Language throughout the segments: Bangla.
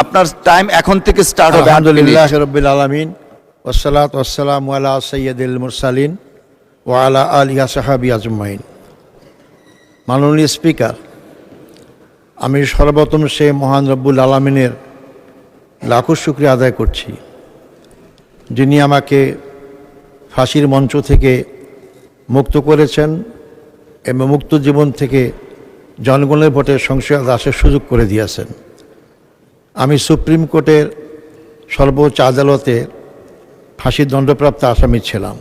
আপনার টাইম এখন থেকে স্টার্ট হবে। আলহামদুলিল্লাহ রাব্বিল আলামিন ওয়াসসালাতু ওয়াসসালামু আলা সাইয়্যিদিল মুরসালিন ওয়া আলা আলিহি ওয়া সাহবিহি আজমাইন। মাননীয় স্পিকার, আমি সর্বপ্রথম সে মহান রব্বুল আলামিনের লাখো শুকরিয়া আদায় করছি, যিনি আমাকে ফাঁসির মঞ্চ থেকে মুক্ত করেছেন এবং মুক্ত জীবন থেকে জনগণের ভোটে সংসদে আসার সুযোগ করে দিয়েছেন। আমি সুপ্রিম কোর্টের সর্বোচ্চ আদালতে ফাঁসির দণ্ডপ্রাপ্ত আসামি ছিলাম।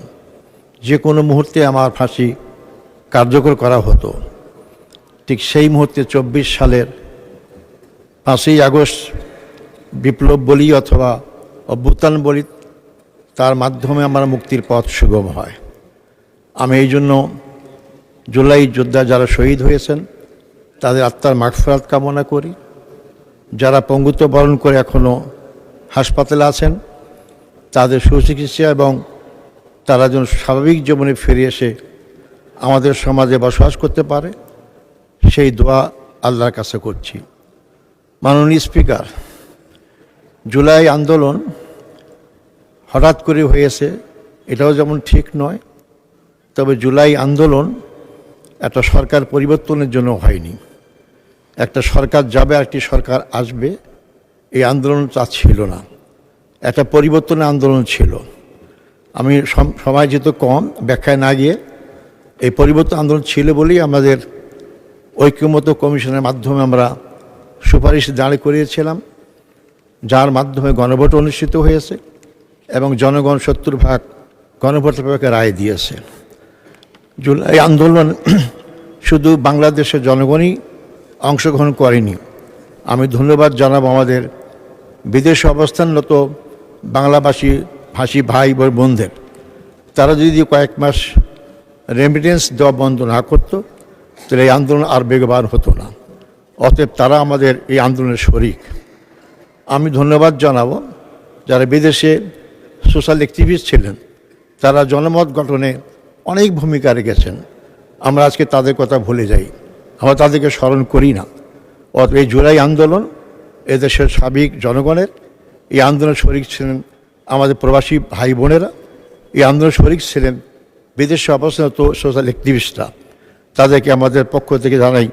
যে কোনো মুহূর্তে আমার ফাঁসি কার্যকর করা হতো। ঠিক সেই মুহূর্তে 24 সালের 5ই আগস্ট বিপ্লব বলি অথবা অভ্যুত্থান বলি, তার মাধ্যমে আমার মুক্তির পথ সুগম হয়। আমি এই জন্য জুলাই যোদ্ধা যারা শহীদ হয়েছেন তাদের আত্মার মাগফিরাত কামনা করি। যারা পঙ্গুত্ব বরণ করে এখনও হাসপাতালে আছেন তাদের সুচিকিৎসা এবং তারা যেন স্বাভাবিক জীবনে ফিরে এসে আমাদের সমাজে বসবাস করতে পারে, সেই দোয়া আল্লাহর কাছে করছি। মাননীয় স্পিকার, জুলাই আন্দোলন হঠাৎ করে হয়েছে, এটাও যেমন ঠিক নয়, তবে জুলাই আন্দোলন একটা সরকার পরিবর্তনের জন্য হয়নি। একটা সরকার যাবে, একটি সরকার আসবে, এই আন্দোলন তা ছিল না। একটা পরিবর্তনের আন্দোলন ছিল। আমি সময় যেহেতু কম, ব্যাখ্যায় না গিয়ে এই পরিবর্তন আন্দোলন ছিল বলেই আমাদের ঐক্যমত্য কমিশনের মাধ্যমে আমরা সুপারিশ দাঁড় করিয়েছিলাম, যার মাধ্যমে গণভোট অনুষ্ঠিত হয়েছে এবং জনগণ 70% গণভোটের পক্ষে রায় দিয়েছে। জুলাই আন্দোলন শুধু বাংলাদেশের জনগণই অংশগ্রহণ করেনি। আমি ধন্যবাদ জানাব আমাদের বিদেশে অবস্থানরত বাংলাভাষী ভাই বোনদের। তারা যদি কয়েক মাস রেমিটেন্স দেওয়া বন্ধ না করতো তাহলে এই আন্দোলন আর বেগবান হতো না। অতএব তারা আমাদের এই আন্দোলনের শরিক। আমি ধন্যবাদ জানাবো যারা বিদেশে সোশ্যাল অ্যাক্টিভিস্ট ছিলেন, তারা জনমত গঠনে অনেক ভূমিকা রেখেছেন। আমরা আজকে তাদের কথা ভুলে যাই, আমরা তাদেরকে স্মরণ করি না। অতএব এই জুলাই আন্দোলন এদেশের সাবেক জনগণের, এই আন্দোলন শরিক ছিলেন আমাদের প্রবাসী ভাই বোনেরা, এই আন্দোলন শরিক ছিলেন বিদেশে অবস্থানত সোশ্যাল অ্যাক্টিভিস্টরা। তাদেরকে আমাদের পক্ষ থেকে জানাই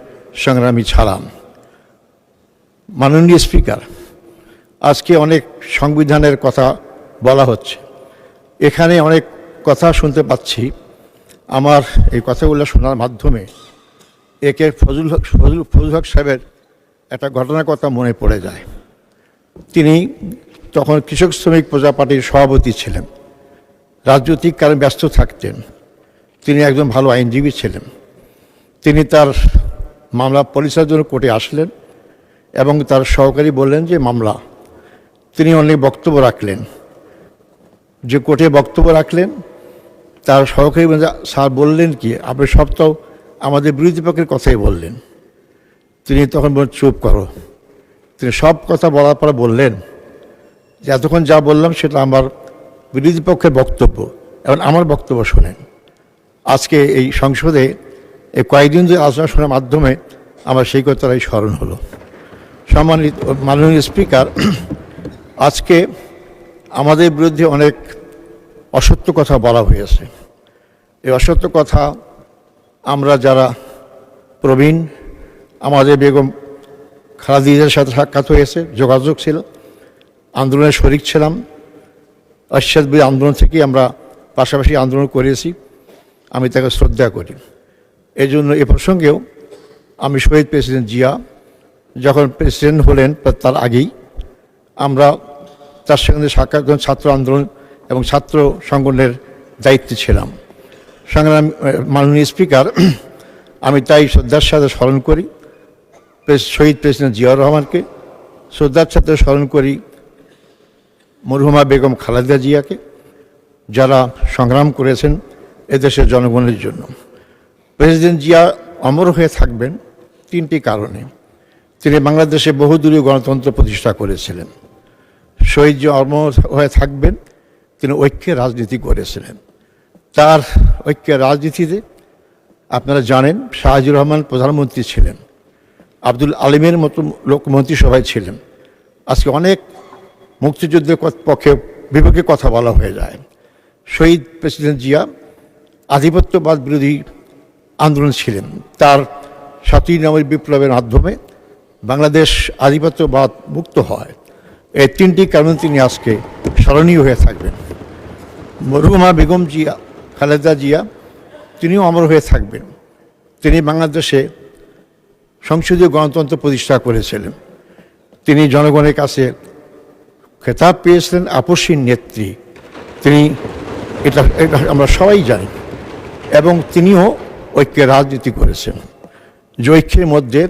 সংগ্রামী ছাড়াম। মাননীয় স্পিকার, আজকে অনেক সংবিধানের কথা বলা হচ্ছে, এখানে অনেক কথা শুনতে পাচ্ছি। আমার এই কথাগুলো শোনার মাধ্যমে একে ফজল হক সাহেবের একটা ঘটনার কথা মনে পড়ে যায়। তিনি তখন কৃষক শ্রমিক প্রজা পার্টির সভাপতি ছিলেন, রাজনৈতিক কারণে ব্যস্ত থাকতেন। তিনি একজন ভালো আইনজীবী ছিলেন। তিনি তার মামলা পরিচালনার জন্য কোর্টে আসলেন এবং তার সহকারী বললেন যে মামলা। তিনি অনেক বক্তব্য রাখলেন, যে কোর্টে বক্তব্য রাখলেন, তার সহকারী স্যার বললেন কি, আপনি সব তো আমাদের বিরোধী পক্ষের কথাই বললেন। তিনি তখন বললেন চুপ করো। তিনি সব কথা বলার পরে বললেন যে এতক্ষণ যা বললাম সেটা আমার বিরোধী পক্ষের বক্তব্য, এবং আমার বক্তব্য শোনেন। আজকে এই সংসদে এই কয়েকদিন ধরে আলোচনা শোনার মাধ্যমে আমার সেই কথাটাই স্মরণ হলো। সম্মানিত মাননীয় স্পিকার, আজকে আমাদের বিরুদ্ধে অনেক অসত্য কথা বলা হয়েছে। এই অসত্য কথা আমরা যারা প্রবীণ, আমাদের বেগম খালেদা জিয়ার সাথে সাক্ষাৎ হয়েছে, যোগাযোগ ছিল, আন্দোলনের শরিক ছিলাম। আশ্বাদ আন্দোলন থেকেই আমরা পাশাপাশি আন্দোলন করেছি। আমি তাকে শ্রদ্ধা করি। এই জন্য এ প্রসঙ্গেও আমি শহীদ প্রেসিডেন্ট জিয়া যখন প্রেসিডেন্ট হলেন তার আগেই আমরা তার সঙ্গে সাক্ষাৎ ছাত্র আন্দোলন এবং ছাত্র সংগঠনের দায়িত্বে ছিলাম। সংগ্রাম মাননীয় স্পিকার, আমি তাই শ্রদ্ধার সাথে স্মরণ করি শহীদ প্রেসিডেন্ট জিয়াউর রহমানকে, শ্রদ্ধার সাথে স্মরণ করি মরহুমা বেগম খালেদা জিয়াকে, যারা সংগ্রাম করেছেন এদেশের জনগণের জন্য। প্রেসিডেন্ট জিয়া অমর হয়ে থাকবেন 3টি কারণে। তিনি বাংলাদেশে বহুদলীয় গণতন্ত্র প্রতিষ্ঠা করেছিলেন। শহীদ জিয়া অমর হয়ে থাকবেন, তিনি ঐক্যের রাজনীতি করেছিলেন। তার ঐক্যের রাজনীতিতে আপনারা জানেন শাহজিউর রহমান প্রধানমন্ত্রী ছিলেন, আব্দুল আলিমের মতো লোক মন্ত্রিসভায় ছিলেন, আজকে অনেক মুক্তিযুদ্ধের পক্ষে বিপক্ষে কথা বলা হয়ে যায়। শহীদ প্রেসিডেন্ট জিয়া আধিপত্যবাদ বিরোধী আন্দোলন ছিলেন। তার ৭ই নভেম্বর বিপ্লবের মাধ্যমে বাংলাদেশ আধিপত্যবাদ মুক্ত হয়। এই তিনটি কারণে তিনি আজকে স্মরণীয় হয়ে থাকবেন। মরহুমা বেগম জিয়া, খালেদা জিয়া, তিনিও অমর হয়ে থাকবেন। তিনি বাংলাদেশে সংসদীয় গণতন্ত্র প্রতিষ্ঠা করেছিলেন। তিনি জনগণের কাছে খেতাব পেয়েছিলেন আপসীর নেত্রী। তিনি এটা আমরা সবাই জানি। এবং তিনিও ঐক্যের রাজনীতি করেছেন, যে ঐক্যের মধ্যে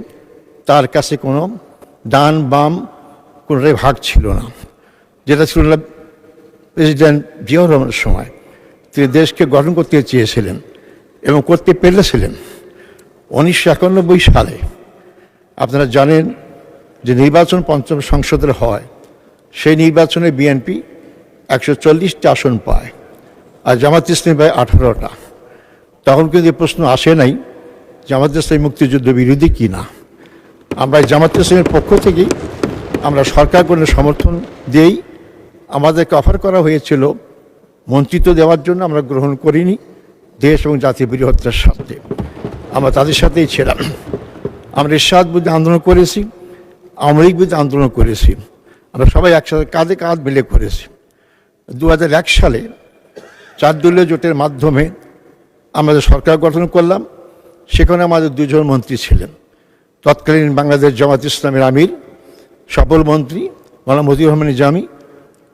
তার কাছে কোনো ডান বাম কোনোটাই ভাগ ছিল না, যেটা ছিল না প্রেসিডেন্ট জিয়াউর রহমানের সময়। তিনি দেশকে গঠন করতে চেয়েছিলেন এবং করতে পেরেছিলেন। 1991 সালে আপনারা জানেন যে নির্বাচন পঞ্চম সংসদের হয়, সেই নির্বাচনে বিএনপি 140টা আসন পায় আর জামাত ইসলামী পায় 18টা। তখন কিন্তু এই প্রশ্ন আসে নাই জামাত ইসলামী মুক্তিযুদ্ধ বিরোধী কি না। আমরা জামাত ইসলামের পক্ষ থেকেই আমরা সরকার গঠনের সমর্থন দিয়েই আমাদেরকে অফার করা হয়েছিল মন্ত্রিত্ব দেওয়ার জন্য, আমরা গ্রহণ করিনি। দেশ এবং জাতীয় বৃহত্তর স্বার্থে আমরা তাদের সাথেই ছিলাম। আমরা এরশাদ বিরুদ্ধে আন্দোলন করেছি, আওয়ামী লীগ বিরুদ্ধে আন্দোলন করেছি। আমরা সবাই একসাথে কাঁধে কাঁধ মিলে করেছি। 2001 সালে 4 দলীয় জোটের মাধ্যমে আমাদের সরকার গঠন করলাম। সেখানে আমাদের 2 জন মন্ত্রী ছিলেন। তৎকালীন বাংলাদেশ জামাত ইসলামের আমির, সফল মন্ত্রী মাওলানা মতিউর রহমান নিজামী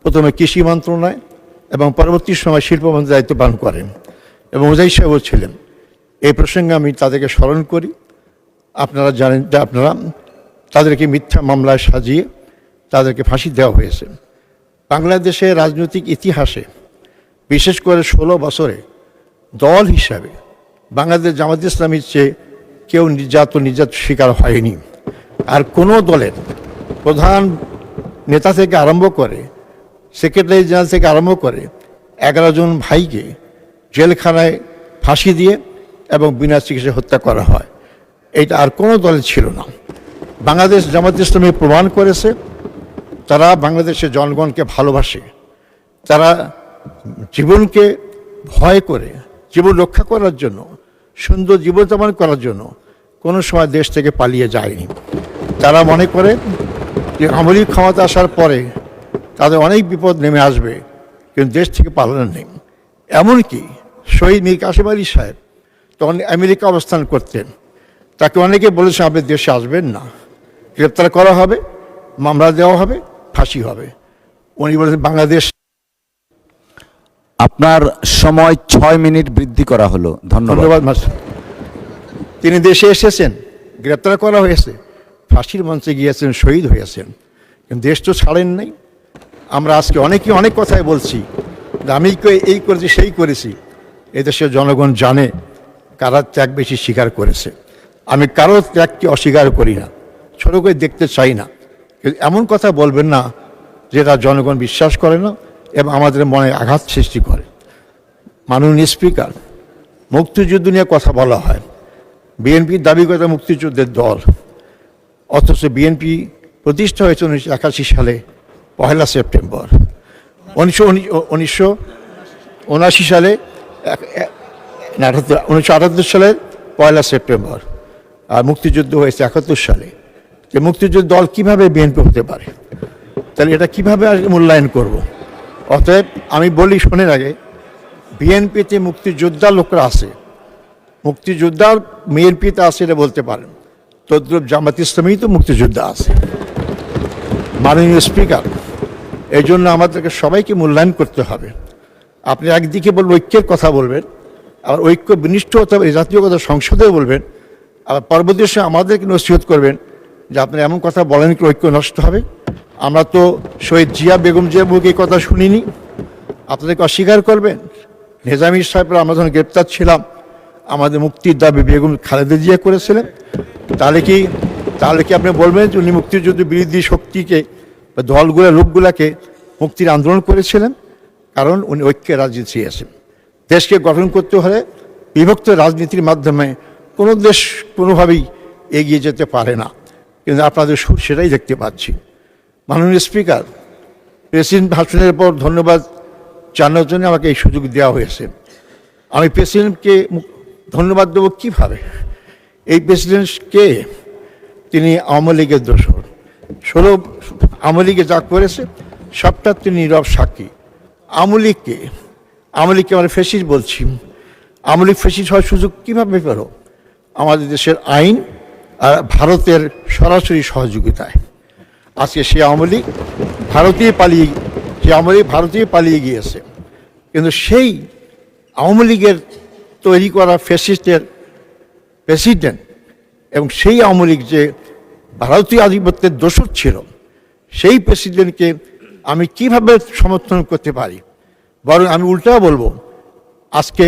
প্রথমে কৃষি মন্ত্রণালয় এবং পরবর্তী সময় শিল্পমন্ত্রীর দায়িত্ব পালন করেন এবং মুজাহিদ সাহেবও ছিলেন। এই প্রসঙ্গে আমি তাদেরকে স্মরণ করি। আপনারা জানেন যে আপনারা তাদেরকে মিথ্যা মামলায় সাজিয়ে তাদেরকে ফাঁসি দেওয়া হয়েছে। বাংলাদেশের রাজনৈতিক ইতিহাসে বিশেষ করে 16 বছরে দল হিসাবে বাংলাদেশ জামাত ইসলামীর চেয়ে কেউ নির্যাতন শিকার হয়নি। আর কোনো দলের প্রধান নেতা থেকে আরম্ভ করে সেক্রেটারি জেনারেল থেকে আরম্ভ করে 11 জন ভাইকে জেলখানায় ফাঁসি দিয়ে এবং বিনা চিকিৎসায় হত্যা করা হয়। এইটা আর কোনো দলের ছিল না। বাংলাদেশ জামাত ইসলামী প্রমাণ করেছে তারা বাংলাদেশের জনগণকে ভালোবাসে। তারা জীবনকে ভয় করে জীবন রক্ষা করার জন্য, সুন্দর জীবনযাপন করার জন্য কোনো সময় দেশ থেকে পালিয়ে যায়নি। তারা মনে করে যে আমলি ক্ষমতা আসার পরে তাদের অনেক বিপদ নেমে আসবে, কিন্তু দেশ থেকে পালানোর নেই। এমনকি শহীদ মীর কাসেম আলী সাহেব তখন আমেরিকা অবস্থান করতেন। তাকে অনেকে বলেছে আপনি দেশে আসবেন না, গ্রেপ্তার করা হবে, মামলা দেওয়া হবে, ফাঁসি হবে। উনি বলেছেন বাংলাদেশ। আপনার সময় 6 মিনিট বৃদ্ধি করা হলো। ধন্যবাদ। তিনি দেশে এসেছেন, গ্রেপ্তার করা হয়েছে, ফাঁসির মঞ্চে গিয়েছেন, শহীদ হয়েছেন, কিন্তু দেশ তো ছাড়েন নাই। আমরা আজকে অনেকেই অনেক কথাই বলছি যে আমি এই করেছি সেই করেছি। এদেশের জনগণ জানে কারা ত্যাগ বেশি স্বীকার করেছে। আমি কারো ত্যাগকে অস্বীকার করি না, ছোট করে দেখতে চাই না, কিন্তু এমন কথা বলবেন না যেটা জনগণ বিশ্বাস করে না এবং আমাদের মনে আঘাত সৃষ্টি করে। মাননীয় স্পিকার, মুক্তিযুদ্ধ নিয়ে কথা বলা হয়, বিএনপির দাবি করে মুক্তিযুদ্ধের দল, অথচ বিএনপি প্রতিষ্ঠা হয়েছে 1981 সালে 1 সেপ্টেম্বর। 1979 সালে 1978 সালের 1 সেপ্টেম্বর, আর মুক্তিযুদ্ধ হয়েছে 71 সালে। যে মুক্তিযুদ্ধ দল কীভাবে বিএনপি হতে পারে? তাহলে এটা কীভাবে মূল্যায়ন করব? অতএব আমি বলি, শোনেন আগে, বিএনপিতে মুক্তিযোদ্ধার লোকরা আছে, মুক্তিযোদ্ধার বিএনপিতে আছে এটা বলতে পারেন, তদ্রুপ জামাত ইসলামী তো মুক্তিযোদ্ধা আছে। মাননীয় স্পিকার, এই জন্য আমাদেরকে সবাইকে মূল্যায়ন করতে হবে। আপনি একদিকে বলবেন ঐক্যের কথা বলবেন, আবার ঐক্য বিনিষ্ট হতে হবে জাতীয় কথা সংসদেও বলবেন, আবার পরবর্তী সময় আমাদেরকে নসিহত করবেন যে আপনি এমন কথা বলেন কি ঐক্য নষ্ট হবে। আমরা তো শহীদ জিয়া বেগম জিয়ার মুখে এই কথা শুনিনি, আপনাদেরকে অস্বীকার করবেন? নিজামী সাহেবরা আমরা যখন গ্রেপ্তার ছিলাম আমাদের মুক্তির দাবি বেগম খালেদা জিয়া করেছিলেন। তাহলে কি আপনি বলবেন যে উনি মুক্তিযুদ্ধ বিরোধী শক্তিকে বা দলগুলো লোকগুলাকে মুক্তির আন্দোলন করেছিলেন? কারণ উনি ঐক্যের রাজনীতি চেয়েছেন। দেশকে গঠন করতে হলে বিভক্ত রাজনীতির মাধ্যমে কোনো দেশ কোনোভাবেই এগিয়ে যেতে পারে না, কিন্তু আপনাদের সুর সেটাই দেখতে পাচ্ছি। মাননীয় স্পিকার, প্রেসিডেন্ট ভাষণের পর ধন্যবাদ জানানোর জন্য আমাকে এই সুযোগ দেওয়া হয়েছে। আমি প্রেসিডেন্টকে ধন্যবাদ দেবো কীভাবে? এই প্রেসিডেন্টকে তিনি আওয়ামী লীগের দোসর, 16 আওয়ামী লীগে যা করেছে সবটা তিনি নীরব সাক্ষী। আওয়ামী লীগকে আমরা ফেসিস্ট বলছি। আওয়ামী লীগ ফেসিস্ট হওয়ার সুযোগ কীভাবে পেল? আমাদের দেশের আইন আর ভারতের সরাসরি সহযোগিতায়। আজকে সে আওয়ামী লীগ ভারতীয় পালিয়ে গিয়েছে। কিন্তু সেই আওয়ামী লীগের তৈরি করা ফ্যাসিস্টের প্রেসিডেন্ট এবং সেই আওয়ামী লীগ যে ভারতীয় আধিপত্যের দোসর ছিল, সেই প্রেসিডেন্টকে আমি কিভাবে সমর্থন করতে পারি? বরং আমি উল্টা বলবো, আজকে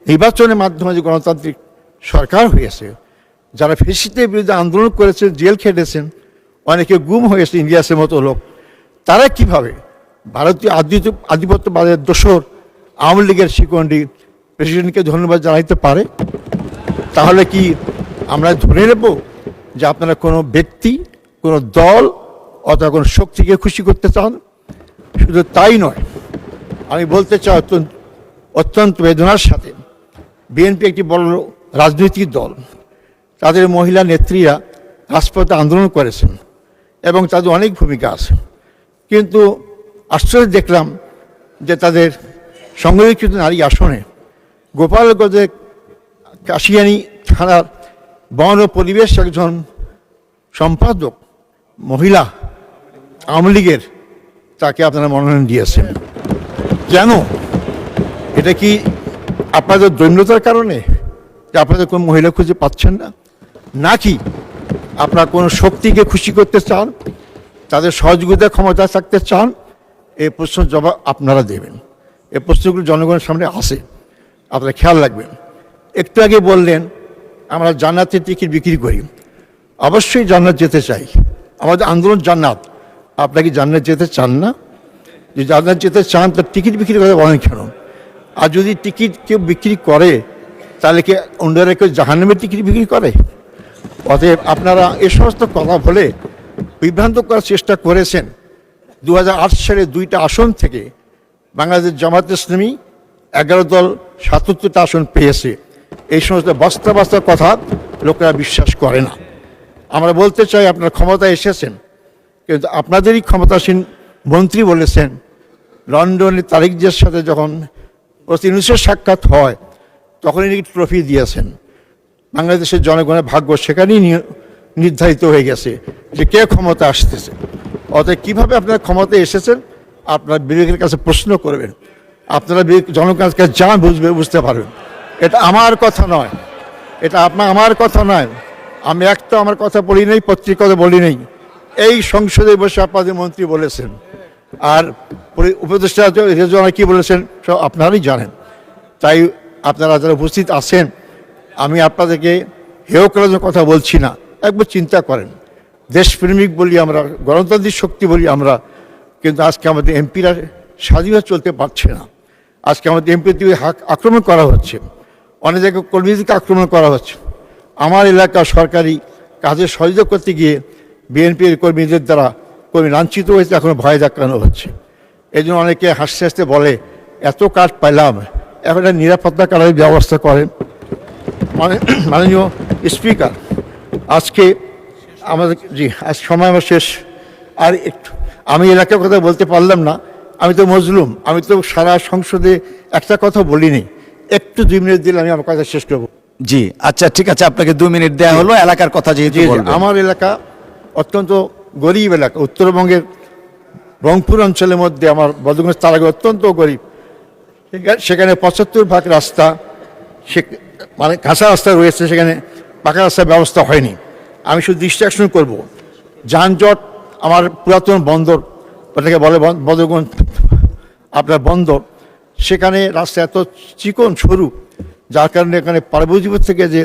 নির্বাচনের মাধ্যমে যে গণতান্ত্রিক সরকার হয়েছে, যারা ফ্যাসিস্টের বিরুদ্ধে আন্দোলন করেছেন, জেল খেটেছেন, অনেকে গুম হয়েছে, ইলিয়াসের মতো লোক, তারা কিভাবে ভারতীয় আধিপত্যবাদের দোসর আওয়ামী লীগের শিকন্ডি প্রেসিডেন্টকে ধন্যবাদ জানাইতে পারে? তাহলে কি আমরা ধরে নেব যে আপনারা কোনো ব্যক্তি, কোনো দল অথবা কোনো শক্তিকে খুশি করতে চান? শুধু তাই নয়, আমি বলতে চাই অত্যন্ত বেদনার সাথে, বিএনপি একটি বড় রাজনৈতিক দল, তাদের মহিলা নেত্রীরা রাজপথে আন্দোলন করেছেন এবং তাদের অনেক ভূমিকা আছে। কিন্তু আশ্চর্য দেখলাম যে তাদের সংরক্ষিত নারী আসনে গোপালগঞ্জের কাশিয়ানী থানার বন ও পরিবেশ একজন সম্পাদক মহিলা আওয়ামী লীগের, তাকে আপনারা মনোনয়ন দিয়েছেন। কেন? এটা কি আপনাদের দৈন্যতার কারণে যে আপনাদের কোনো মহিলা খুঁজে পাচ্ছেন না, নাকি আপনারা কোনো শক্তিকে খুশি করতে চান, তাদের সহযোগিতা ক্ষমতা থাকতে চান? এই প্রশ্নের জবাব আপনারা দেবেন। এই প্রশ্নগুলো জনগণের সামনে আসে, আপনারা খেয়াল রাখবেন। একটু আগে বললেন আমরা জান্নাতের টিকিট বিক্রি করি। অবশ্যই জান্নাত যেতে চাই, আমাদের আন্দোলন জান্নাত। আপনারা কি জান্নাত যেতে চান না? যে জান্নাত যেতে চান তার টিকিট বিক্রি করে বলেন কেন? আর যদি টিকিট কেউ বিক্রি করে, তাহলে কি অন্যরা কেউ জাহান্নামের টিকিট বিক্রি করে? অতএব আপনারা এ সমস্ত কথা বলে বিভ্রান্ত করার চেষ্টা করেছেন। 2008 সালে 2টা আসন থেকে বাংলাদেশ জামায়াতে ইসলামী 11 দল 77টা আসন পেয়েছে। এই সমস্ত বস্তা বস্তা কথা লোকেরা বিশ্বাস করে না। আমরা বলতে চাই, আপনারা ক্ষমতায় এসেছেন, কিন্তু আপনাদেরই ক্ষমতাসীন মন্ত্রী বলেছেন লন্ডনে তারেক জিয়ার সাথে যখন প্রতিনিধির সাক্ষাৎ হয় তখনই নাকি ট্রফি দিয়েছেন। বাংলাদেশের জনগণের ভাগ্য সেখানেই নির্ধারিত হয়ে গেছে যে কে ক্ষমতা আসতেছে। অতএব কীভাবে আপনারা ক্ষমতায় এসেছেন আপনার বিবেকের কাছে প্রশ্ন করবেন। আপনারা জনগণের কাছে যা বুঝতে পারবেন। এটা আমার কথা নয়, এটা আমার কথা নয়। আমি একটা আমার কথা বলি নেই, পত্রিকাতে বলি নেই, এই সংসদে বসে আপনাদের মন্ত্রী বলেছেন। আর উপদেষ্টা রেজওয়ানা কি বলেছেন সব আপনারাই জানেন। তাই আপনারা যারা উপস্থিত আছেন, আমি আপনাদেরকে হেয় করার জন্য কথা বলছি না। একবার চিন্তা করেন, দেশপ্রেমিক বলি আমরা, গণতান্ত্রিক শক্তি বলি আমরা, কিন্তু আজকে আমাদের এমপিরা স্বাধীনভাবে চলতে পারছে না। আজকে আমাদের এমপি আক্রমণ করা হচ্ছে, অনেক জায়গায় কর্মীদেরকে আক্রমণ করা হচ্ছে। আমার এলাকা সরকারি কাজে সহযোগিতা করতে গিয়ে বিএনপির কর্মীদের দ্বারা কর্মী লাঞ্ছিত হয়েছে, এখন ভয় দেখানো হচ্ছে। এই জন্য অনেকে হাসতে হাসতে বলে এত কাজ পাইলাম, এখন একটা নিরাপত্তা কার্ডের ব্যবস্থা করেন। মাননীয় স্পিকার, আজকে আমাদের আজ সময় আমার শেষ। আর একটু আমি এলাকার কথা বলতে পারলাম না, আমি তো মজলুম, আমি তো সারা সংসদে একটা কথা বলিনি। একটু 2 মিনিট দিলে আমি আমার কথা শেষ করবো। জি আচ্ছা, ঠিক আছে, আপনাকে 2 মিনিট দেওয়া হলো। এলাকার কথা যেহেতু বলবেন। আমার এলাকা অত্যন্ত গরিব এলাকা, উত্তরবঙ্গের রংপুর অঞ্চলের মধ্যে আমার বদরগঞ্জ তারাগঞ্জ অত্যন্ত গরিব। সেখানে 75% রাস্তা মানে কাঁচা রাস্তা রয়েছে, সেখানে পাকা রাস্তার ব্যবস্থা হয়নি। আমি শুধু দৃষ্টি আকর্ষণ করব, যানজট। আমার পুরাতন বন্দর, ওটাকে বলে বদরগঞ্জ আপনার বন্দর, সেখানে রাস্তা এত চিকন সরু, যার কারণে এখানে পার্বতীপুর থেকে যে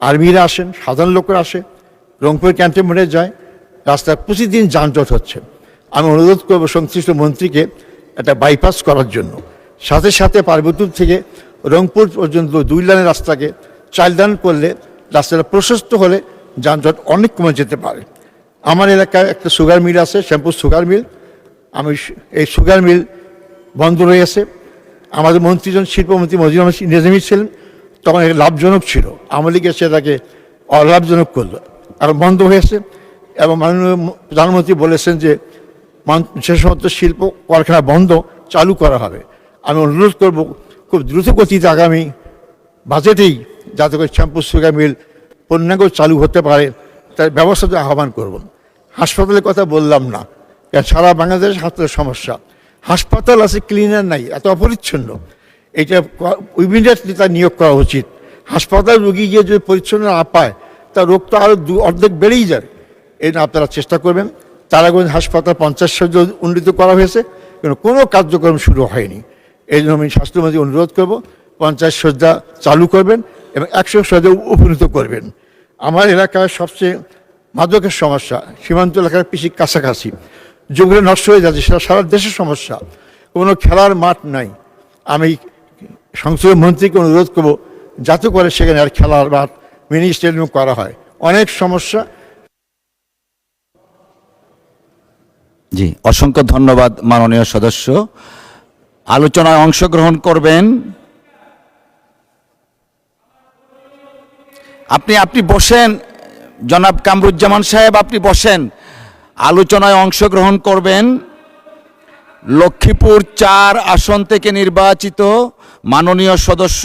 আর্মিরা আসেন, সাধারণ লোকরা আসে, রংপুর ক্যান্টনমেন্টে যায়, রাস্তায় প্রতিদিন যানজট হচ্ছে। আমি অনুরোধ করব সংশ্লিষ্ট মন্ত্রীকে একটা বাইপাস করার জন্য। সাথে সাথে পার্বতীপুর থেকে রংপুর পর্যন্ত 2 লাইনের রাস্তাকে 4 লাইন করলে রাস্তাটা প্রশস্ত হলে যানজট অনেক কমে যেতে পারে। আমার এলাকায় একটা সুগার মিল আছে, শ্যামপুর সুগার মিল। এই সুগার মিল বন্ধ রয়েছে। আমাদের মন্ত্রীজন শিল্পমন্ত্রী মজিদুর রহমান নিজামী ছিলেন, তখন এটা লাভজনক ছিল। আওয়ামী লীগ এসে তাকে অলাভজনক করলো, এখন বন্ধ হয়েছে। এবং মাননীয় প্রধানমন্ত্রী বলেছেন যে সে সমস্ত শিল্প কারখানা বন্ধ চালু করা হবে। আমি অনুরোধ করব খুব দ্রুত গতিতে আগামী বাজেটেই যাতে করে শ্যামপুর সুগার মিল পূর্ণাঙ্গ চালু হতে পারে তার ব্যবস্থা আহ্বান করব। হাসপাতালের কথা বললাম না, কারণ সারা বাংলাদেশ হাসপাতালের সমস্যা। হাসপাতাল আছে, ক্লিনার নাই, এত অপরিচ্ছন্ন। এটা ইমিডিয়েটলি তার নিয়োগ করা উচিত। হাসপাতাল রোগী গিয়ে যদি পরিচ্ছন্ন না পায় তার রোগ তো আরও অর্ধেক বেড়েই যাবে। এই আপনারা চেষ্টা করবেন। তারাগঞ্জ হাসপাতাল 50 শয্যা উন্নীত করা হয়েছে, কিন্তু কোনো কার্যক্রম শুরু হয়নি। এই জন্য আমি স্বাস্থ্যমন্ত্রী অনুরোধ করব 50 শয্যা চালু করবেন এবং 100 শয্যা উপনীত করবেন। আমার এলাকায় সবচেয়ে মাদকের সমস্যা, সীমান্ত এলাকার বেশি কাছাকাছি, যেগুলো নষ্ট হয়ে যাচ্ছে, সেটা সারা দেশের সমস্যা। কোনো খেলার মাঠ নাই। আমি সংসদীয় মন্ত্রীকে অনুরোধ করব যাতে করে সেখানে আর খেলার মাঠ, মিনি স্টেডিয়াম করা হয়। অনেক সমস্যা। জি, অসংখ্য ধন্যবাদ মাননীয় সদস্য। আলোচনায় অংশগ্রহণ করবেন আপনি বসেন জনাব কামরুজ্জামান সাহেব, আপনি বসেন। আলোচনায় অংশগ্রহণ করবেন লক্ষ্মীপুর 4 আসন থেকে নির্বাচিত মাননীয় সদস্য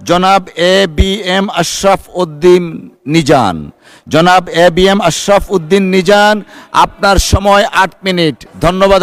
জনাব ABM আশরাফ উদ্দিন নিজান। জনাব ABM আশরাফ উদ্দিন নিজান, আপনার সময় 8 মিনিট। ধন্যবাদ।